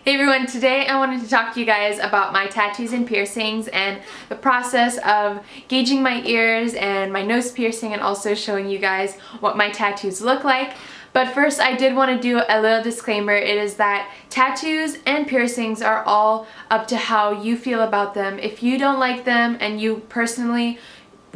Hey everyone, today I wanted to talk to you guys about my tattoos and piercings and the process of gauging my ears and my nose piercing, and also showing you guys what my tattoos look like. But first, I did want to do a little disclaimer. It is that tattoos and piercings are all up to how you feel about them. If you don't like them and you personally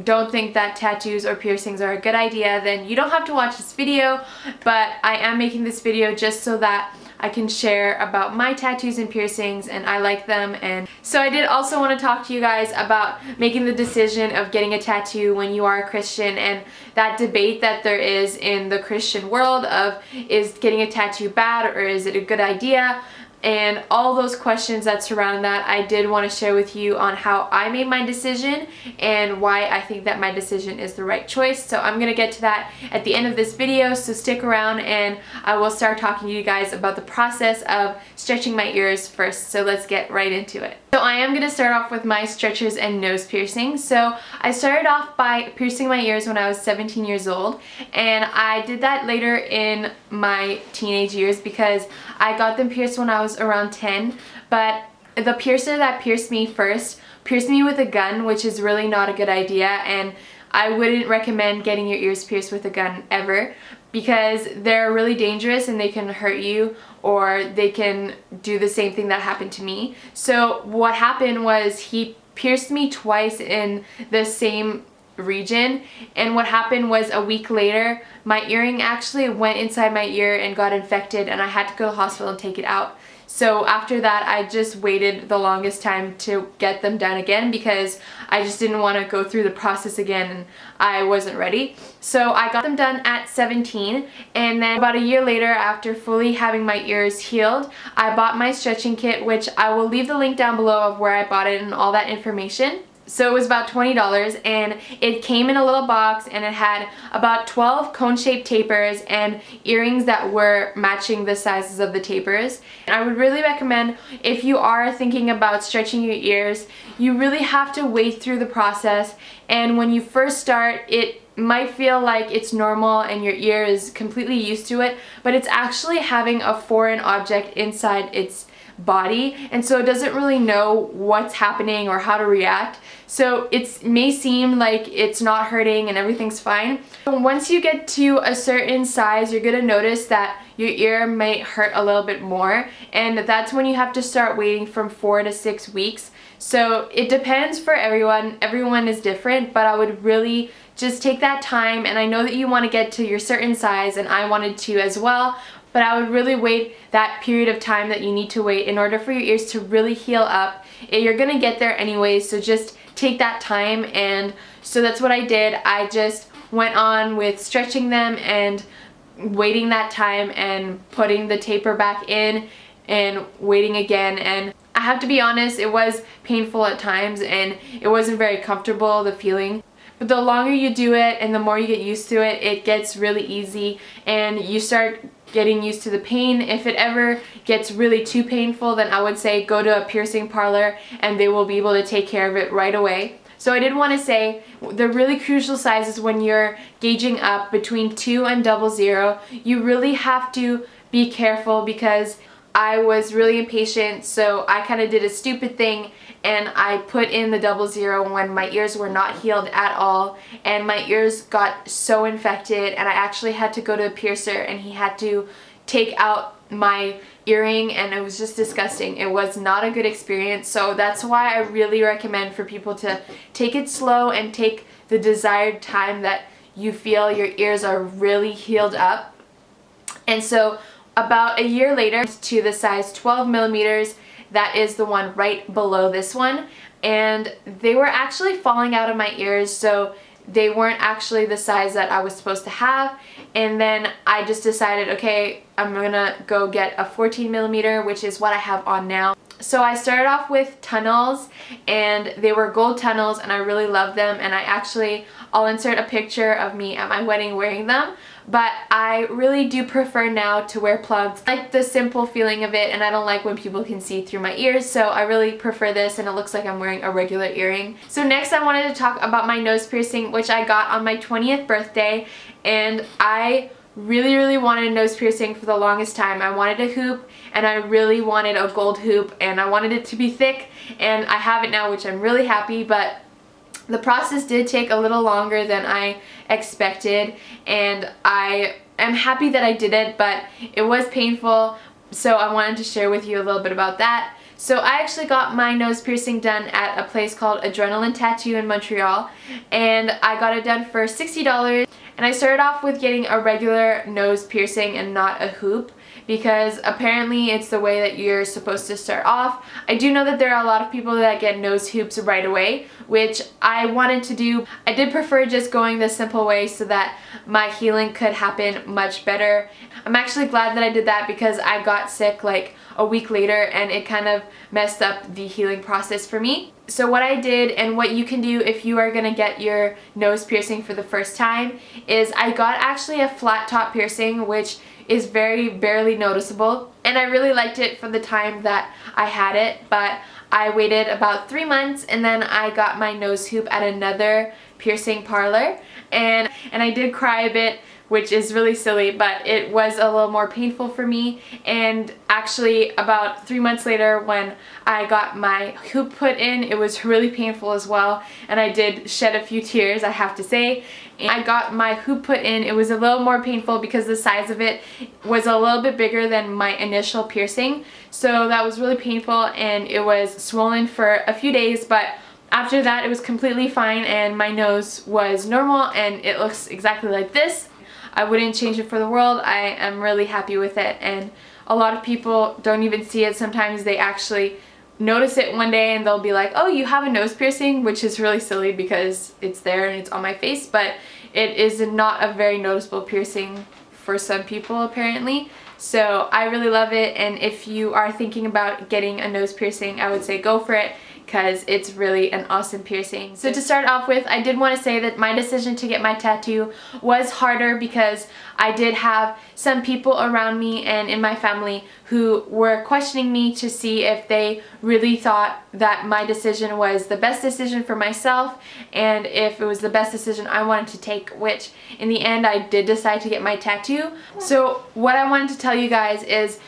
don't think that tattoos or piercings are a good idea, then you don't have to watch this video. But I am making this video just so that I can share about my tattoos and piercings, and I like them. And so I did also want to talk to you guys about making the decision of getting a tattoo when you are a Christian, and that debate that there is in the Christian world of, is getting a tattoo bad or is it a good idea? And all those questions that surround that, I did want to share with you on how I made my decision and why I think that my decision is the right choice. So I'm going to get to that at the end of this video, so stick around and I will start talking to you guys about the process of stretching my ears first. So let's get right into it. So I am going to start off with my stretchers and nose piercings. So I started off by piercing my ears when I was 17 years old, and I did that later in my teenage years because I got them pierced when I was around 10, but the piercer that pierced me first pierced me with a gun, which is really not a good idea, and I wouldn't recommend getting your ears pierced with a gun ever, because they're really dangerous and they can hurt you, or they can do the same thing that happened to me. So what happened was he pierced me twice in the same region, and what happened was a week later my earring actually went inside my ear and got infected, and I had to go to the hospital and take it out. So after that, I just waited the longest time to get them done again because I just didn't want to go through the process again, and I wasn't ready. So I got them done at 17, and then about a year later, after fully having my ears healed, I bought my stretching kit, which I will leave the link down below of where I bought it and all that information. So it was about $20, and it came in a little box, and it had about 12 cone-shaped tapers and earrings that were matching the sizes of the tapers. And I would really recommend, if you are thinking about stretching your ears, you really have to wait through the process. And when you first start, it might feel like it's normal and your ear is completely used to it, but it's actually having a foreign object inside its body, and so it doesn't really know what's happening or how to react. So it may seem like it's not hurting and everything's fine. But once you get to a certain size, you're gonna notice that your ear might hurt a little bit more, and that's when you have to start waiting from 4 to 6 weeks. So it depends for everyone. Everyone is different, but I would really just take that time. And I know that you want to get to your certain size, and I wanted to as well, but I would really wait that period of time that you need to wait in order for your ears to really heal up. You're gonna get there anyways, so just take that time. And so that's what I did. I just went on with stretching them and waiting that time and putting the taper back in and waiting again. And I have to be honest, it was painful at times and it wasn't very comfortable, the feeling. But the longer you do it and the more you get used to it, it gets really easy, and you start getting used to the pain. If it ever gets really too painful, then I would say go to a piercing parlor and they will be able to take care of it right away. So I did want to say the really crucial sizes when you're gauging up between 2 and 00, you really have to be careful, because I was really impatient, so I kind of did a stupid thing and I put in the 00 when my ears were not healed at all, and my ears got so infected, and I actually had to go to a piercer and he had to take out my earring, and it was just disgusting. It was not a good experience. So that's why I really recommend for people to take it slow and take the desired time that you feel your ears are really healed up. And so about a year later, to the size 12 millimeters, that is the one right below this one, and they were actually falling out of my ears, so they weren't actually the size that I was supposed to have. And then I just decided, okay, I'm gonna go get a 14 millimeter, which is what I have on now. So I started off with tunnels, and they were gold tunnels, and I really love them, and I'll insert a picture of me at my wedding wearing them. But I really do prefer now to wear plugs. I like the simple feeling of it, and I don't like when people can see through my ears, so I really prefer this, and it looks like I'm wearing a regular earring. So next I wanted to talk about my nose piercing, which I got on my 20th birthday, and I really wanted a nose piercing for the longest time. I wanted a hoop, and I really wanted a gold hoop, and I wanted it to be thick, and I have it now, which I'm really happy. But the process did take a little longer than I expected, and I am happy that I did it, but it was painful, so I wanted to share with you a little bit about that. So I actually got my nose piercing done at a place called Adrenaline Tattoo in Montreal, and I got it done for $60. And I started off with getting a regular nose piercing and not a hoop, because apparently it's the way that you're supposed to start off. I do know that there are a lot of people that get nose hoops right away, which I wanted to do. I did prefer just going the simple way so that my healing could happen much better. I'm actually glad that I did that, because I got sick like a week later and it kind of messed up the healing process for me. So what I did, and what you can do if you are gonna get your nose piercing for the first time, is I got actually a flat top piercing, which is very barely noticeable, and I really liked it for the time that I had it. But I waited about 3 months, and then I got my nose hoop at another piercing parlor, and I did cry a bit, which is really silly, but it was a little more painful for me. And actually about 3 months later, when I got my hoop put in, it was really painful as well, and I did shed a few tears, I have to say. And I got my hoop put in, it was a little more painful because the size of it was a little bit bigger than my initial piercing, so that was really painful, and it was swollen for a few days. But after that it was completely fine, and my nose was normal, and it looks exactly like this. I wouldn't change it for the world. I am really happy with it, and a lot of people don't even see it. Sometimes they actually notice it one day and they'll be like, oh, you have a nose piercing, which is really silly because it's there and it's on my face, but it is not a very noticeable piercing for some people apparently. So I really love it, and if you are thinking about getting a nose piercing, I would say go for it, because it's really an awesome piercing. So to start off with, I did want to say that my decision to get my tattoo was harder, because I did have some people around me and in my family who were questioning me to see if they really thought that my decision was the best decision for myself, and if it was the best decision I wanted to take, which in the end I did decide to get my tattoo. So what I wanted to tell you guys is,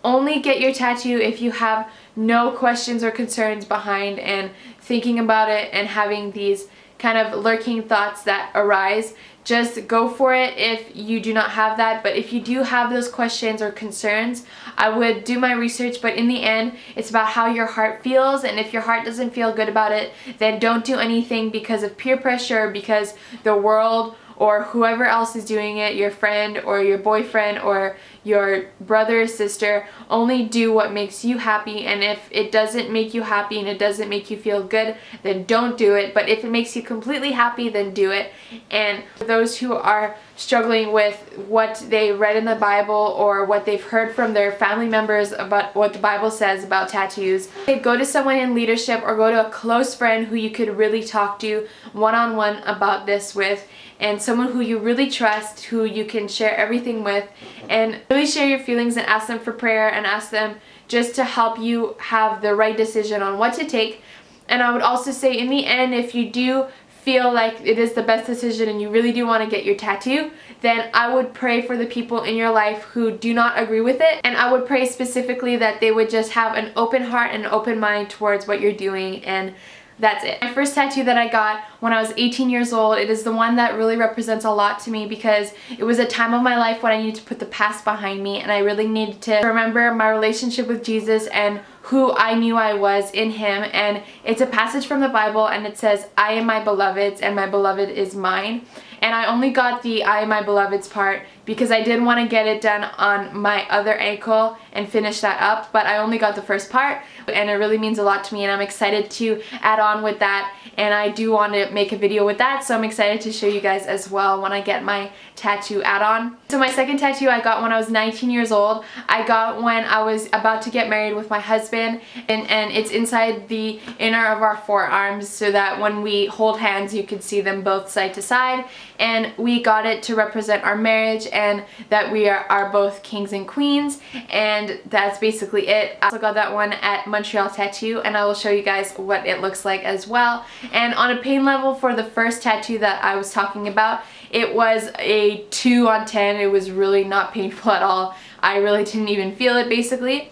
only get your tattoo if you have no questions or concerns behind and thinking about it and having these kind of lurking thoughts that arise. Just go for it if you do not have that. But if you do have those questions or concerns, I would do my research, but in the end it's about how your heart feels, and if your heart doesn't feel good about it, then don't do anything because of peer pressure, because the world or whoever else is doing it, your friend or your boyfriend or your brother or sister. Only do what makes you happy, and if it doesn't make you happy and it doesn't make you feel good, then don't do it. But if it makes you completely happy, then do it. And for those who are struggling with what they read in the Bible or what they've heard from their family members about what the Bible says about tattoos, go to someone in leadership or go to a close friend who you could really talk to one-on-one about this with, and someone who you really trust, who you can share everything with, and really share your feelings and ask them for prayer and ask them just to help you have the right decision on what to take. And I would also say, in the end, if you do feel like it is the best decision and you really do want to get your tattoo, then I would pray for the people in your life who do not agree with it, and I would pray specifically that they would just have an open heart and an open mind towards what you're doing. And that's it. My first tattoo that I got when I was 18 years old, it is the one that really represents a lot to me, because it was a time of my life when I needed to put the past behind me, and I really needed to remember my relationship with Jesus and who I knew I was in Him. And it's a passage from the Bible, and it says, I am my beloved's and my beloved is mine. And I only got the I am my beloved's part because I didn't want to get it done on my other ankle and finish that up, but I only got the first part, and it really means a lot to me, and I'm excited to add on with that, and I do want to make a video with that, so I'm excited to show you guys as well when I get my tattoo add-on. So my second tattoo I got when I was 19 years old. I got when I was about to get married with my husband, and it's inside the inner of our forearms so that when we hold hands you can see them both side to side, and we got it to represent our marriage and that we are both kings and queens, and that's basically it. I also got that one at Montreal Tattoo, and I will show you guys what it looks like as well. And on a pain level for the first tattoo that I was talking about, it was a 2 on 10. It was really not painful at all. I really didn't even feel it basically.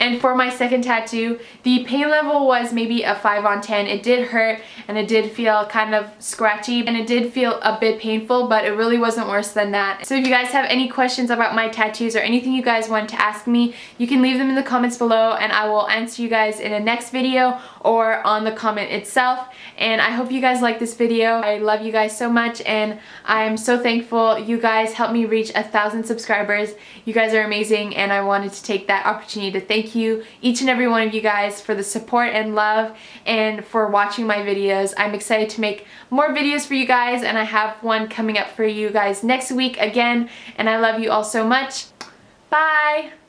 And for my second tattoo, the pain level was maybe a 5 on 10. It did hurt and it did feel kind of scratchy and it did feel a bit painful, but it really wasn't worse than that. So if you guys have any questions about my tattoos or anything you guys want to ask me, you can leave them in the comments below and I will answer you guys in a next video or on the comment itself. And I hope you guys like this video. I love you guys so much and I am so thankful you guys helped me reach 1,000 subscribers. You guys are amazing and I wanted to take that opportunity to thank you, each and every one of you guys, for the support and love and for watching my videos. I'm excited to make more videos for you guys and I have one coming up for you guys next week again, and I love you all so much. Bye!